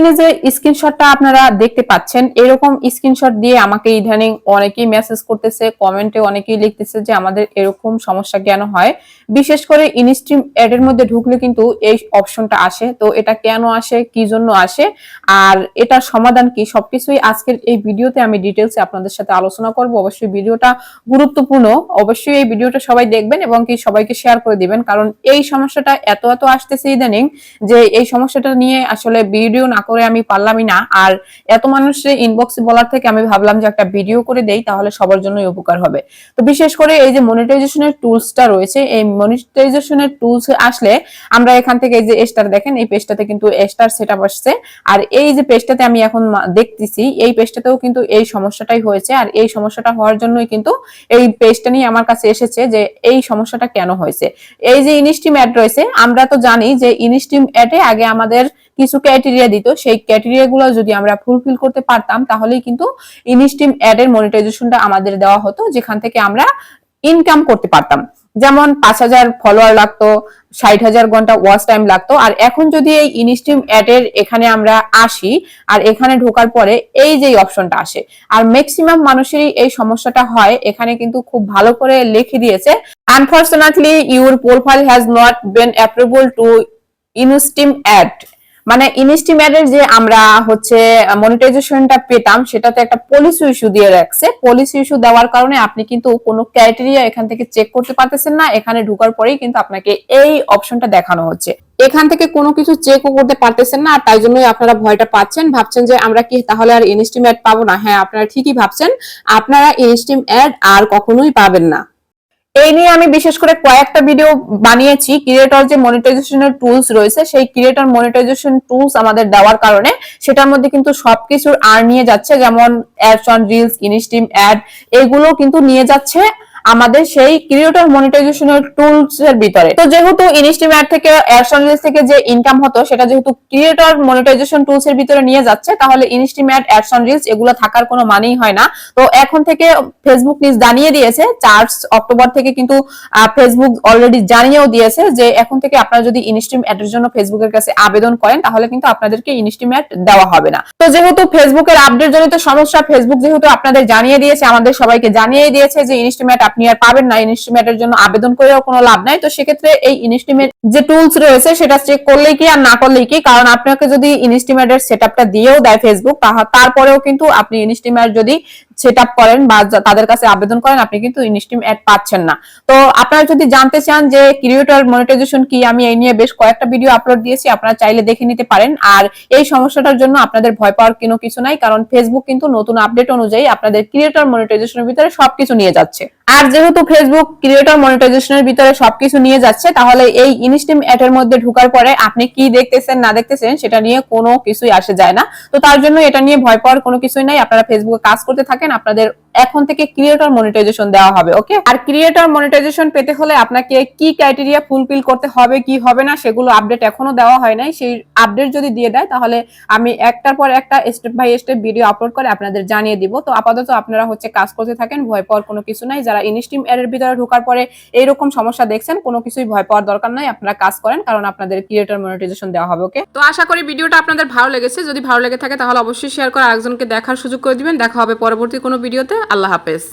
স্ক্রিনে যে স্ক্রিনশটটা আপনারা দেখতে পাচ্ছেন, এরকম স্ক্রিনশট দিয়ে আমাকে ইদানিং অনেকেই মেসেজ করতেছে, কমেন্টে অনেকেই লিখতেছে যে আমাদের এরকম সমস্যা কেন হয়। বিশেষ করে ইনস্ট্রিম অ্যাড এর মধ্যে ঢুকলে কিন্তু এই অপশনটা আসে। তো এটা কেন আসে, কি জন্য আসে, আর এটার সমাধান কি, সবকিছুই আজকের এই ভিডিওতে আমি ডিটেইলসে আপনাদের সাথে আলোচনা করব। অবশ্যই ভিডিওটা গুরুত্বপূর্ণ, অবশ্যই এই ভিডিওটা সবাই দেখবেন এবং কি সবাইকে শেয়ার করে দিবেন, কারণ এই সমস্যাটা এত আসতেছে ইদানিং যে এই সমস্যাটা নিয়ে আসলে ভিডিও না করে আমি পারলামই না। আর এত মানুষের ইনবক্সে বলার থেকে আমি ভাবলাম যে একটা ভিডিও করে দেই, তাহলে সবার জন্যই উপকার হবে। তো বিশেষ করে এই যে মনিটাইজেশনের টুলসটা রয়েছে, এই মনিটাইজেশনের টুলস আসলে আমরা এখান থেকে এই যে স্টার দেখেন, এই পেজটাতে কিন্তু স্টার সেটআপ আসছে। আর এই যে পেজটাতে আমি এখন দেখতেছি, এই পেজটাতেও কিন্তু এই সমস্যাটাই হয়েছে। আর এই সমস্যাটা হওয়ার জন্যই কিন্তু এই পেজটা নিয়ে আমার কাছে এসেছে যে এই সমস্যাটা কেন হয়েছে। এই যে ইনস্ট্রিম অ্যাড রয়েছে, আমরা তো জানি যে ইনস্ট্রিম অ্যাডে আগে আমাদের কিছু ক্রাইটেরিয়া দিত, সেই ক্রাইটেরিয়া গুলো যদি আমরা ফুলফিল করতে পারতাম তাহলেই কিন্তু ইনস্ট্রিম অ্যাড এর মনিটাইজেশনটা আমাদের দেওয়া হতো, যেখান থেকে আমরা ইনকাম করতে পারতাম। যেমন 5,000 ফলোয়ার লাগতো, 60,000 ঘন্টা ওয়াচ টাইম লাগতো। আর এখন যদি এই ইনস্ট্রিম অ্যাড এর এখানে আমরা আসি, আর এখানে ঢোকার পরে এই যে অপশনটা আসে, আর ম্যাক্সিমাম মানুষেরই এই সমস্যাটা হয়। এখানে কিন্তু খুব ভালো করে লিখে দিয়েছে, unfortunately your profile has not been approvable to instream ad. মানে ইনস্ট্রিম অ্যাড এর যে আমরা হচ্ছে মনিটাইজেশনটা পেতাম, সেটাতে একটা পলিসি ইস্যু দিয়ে রাখছে। পলিসি ইস্যু দেওয়ার কারণে আপনি কিন্তু কোনো ক্রাইটেরিয়া এখান থেকে চেক করতে পারতেছেন না। এখানে ঢোকার পরেই কিন্তু আপনাকে এই অপশনটা দেখানো হচ্ছে, এখান থেকে কোনো কিছু চেকও করতে পারতেছেন না। আর তাই জন্যই আপনারা ভয়টা পাচ্ছেন, ভাবছেন যে আমরা কি তাহলে আর ইনস্ট্রিম অ্যাড পাবো না। হ্যাঁ, আপনারা ঠিকই ভাবছেন, আপনারা ইনস্ট্রিম অ্যাড আর কখনোই পাবেন না। এই নিয়ে আমি বিশেষ করে কয়েকটা ভিডিও বানিয়েছি। ক্রিয়েটর যে মনিটাইজেশনের টুলস রয়েছে, সেই ক্রিয়েটর মনিটাইজেশন টুলস আমাদের দেওয়ার কারণে সেটার মধ্যে কিন্তু সবকিছুর আর নিয়ে যাচ্ছে, যেমন ads on reels, instream add, এগুলো কিন্তু নিয়ে যাচ্ছে আমাদের সেই ক্রিয়েটর মনিটাইজেশনের টুলস এর ভিতরে। তো যেহেতু ইনস্ট্রিম অ্যাড থেকে অ্যাডস অন রিলস থেকে যে ইনকাম হতো, সেটা যেহেতু ক্রিয়েটর মনিটাইজেশন টুলস এর ভিতরে নিয়ে যাচ্ছে, তাহলে instream add, ads on reels এগুলো থাকার কোনো মানেই হয় না। তো এখন থেকে ফেসবুক নিজ জানিয়ে দিয়েছে, 4 অক্টোবর থেকে কিন্তু ফেসবুক অলরেডি জানিয়েও দিয়েছে যে এখন থেকে আপনারা যদি ইনস্ট্রিম অ্যাড এর জন্য ফেসবুকের কাছে আবেদন করেন, তাহলে কিন্তু আপনাদেরকে ইনস্ট্রিম অ্যাড দেওয়া হবে না। তো যেহেতু ফেসবুকের আপডেট জনিত সমস্যা, ফেসবুক যেহেতু আপনাদের জানিয়ে দিয়েছে, আমাদের সবাইকে জানিয়ে দিয়েছে যে ইনস্ট্রিম অ্যাড আপনি আর পাবেন না, ইনস্ট্রিম অ্যাড এর জন্য আবেদন করেও কোনো লাভ নাই। তো সেক্ষেত্রে এই ইনস্ট্রিম এর যে টুলস রয়েছে সেটা চেক করলেই কি আর না করলেই কি, কারণ আপনাকে যদি ইনস্ট্রিম অ্যাড এর সেটআপটা দিয়েও দেয় ফেসবুক, তারপরেও কিন্তু আপনি ইনস্ট্রিম অ্যাড যদি সেটআপ করেন বা তাদের কাছে আবেদন করেন, আপনি কিন্তু ইনস্ট্রিম অ্যাড পাচ্ছেন না। তো আপনারা যদি জানতে চান যে ক্রিয়েটর মনিটাইজেশন কি, আমি এই নিয়ে বেশ কয়েকটা ভিডিও আপলোড দিয়েছি, আপনারা চাইলে দেখে নিতে পারেন। আর এই সমস্যাটার জন্য আপনাদের ভয় পাওয়ার কোনো কিছু নাই, কারণ ফেসবুক কিন্তু নতুন আপডেট অনুযায়ী আপনাদের ক্রিয়েটর মনিটাইজেশনের ভিতরে সবকিছু নিয়ে যাচ্ছে। আর যেহেতু ফেসবুক ক্রিয়েটর মনিটাইজেশনের ভিতরে সবকিছু নিয়ে যাচ্ছে, তাহলে এই ইনস্ট্রিম অ্যাড এর মধ্যে ঢোকার পরে আপনি কি দেখতেছেন না দেখতেছেন সেটা নিয়ে কোনো কিছুই আসে যায় না। তো তার জন্য এটা নিয়ে ভয় পাওয়ার কোনো কিছুই নাই। আপনারা ফেসবুকে কাজ করতে থাকেন, আপনাদের এখন থেকে ক্রিয়েটর মনিটাইজেশন দেওয়া হবে। ওকে, আর ক্রিয়েটর মনিটাইজেশন পেতে হলে আপনাকে কি ক্রাইটেরিয়া ফুলফিল করতে হবে, কি হবে না, সেগুলো আপডেট এখনো দেওয়া হয় নাই। সেই আপডেট যদি দিয়ে দেয়, তাহলে আমি একটার পর একটা step by step video upload করে আপনাদের জানিয়ে দিব। তো আপাতত আপনারা হচ্ছে কাজ করতে থাকেন, ভয় পাওয়ার কোনো কিছু নাই। যারা ইনস্ট্রিম অ্যাড এর ভিতরে ঢোকার পরে এইরকম সমস্যা দেখছেন, কোনো কিছুই ভয় পাওয়ার দরকার নাই, আপনারা কাজ করেন, কারণ আপনাদের ক্রিয়েটর মনিটাইজেশন দেওয়া হবে। ওকে, তো আশা করি ভিডিওটা আপনাদের ভালো লেগেছে। যদি ভালো লেগে থাকে তাহলে অবশ্যই শেয়ার করে আরেকজনকে দেখার সুযোগ করে দিবেন। দেখা হবে পরবর্তী কোনো ভিডিওতে। আল্লাহ হাফেজ।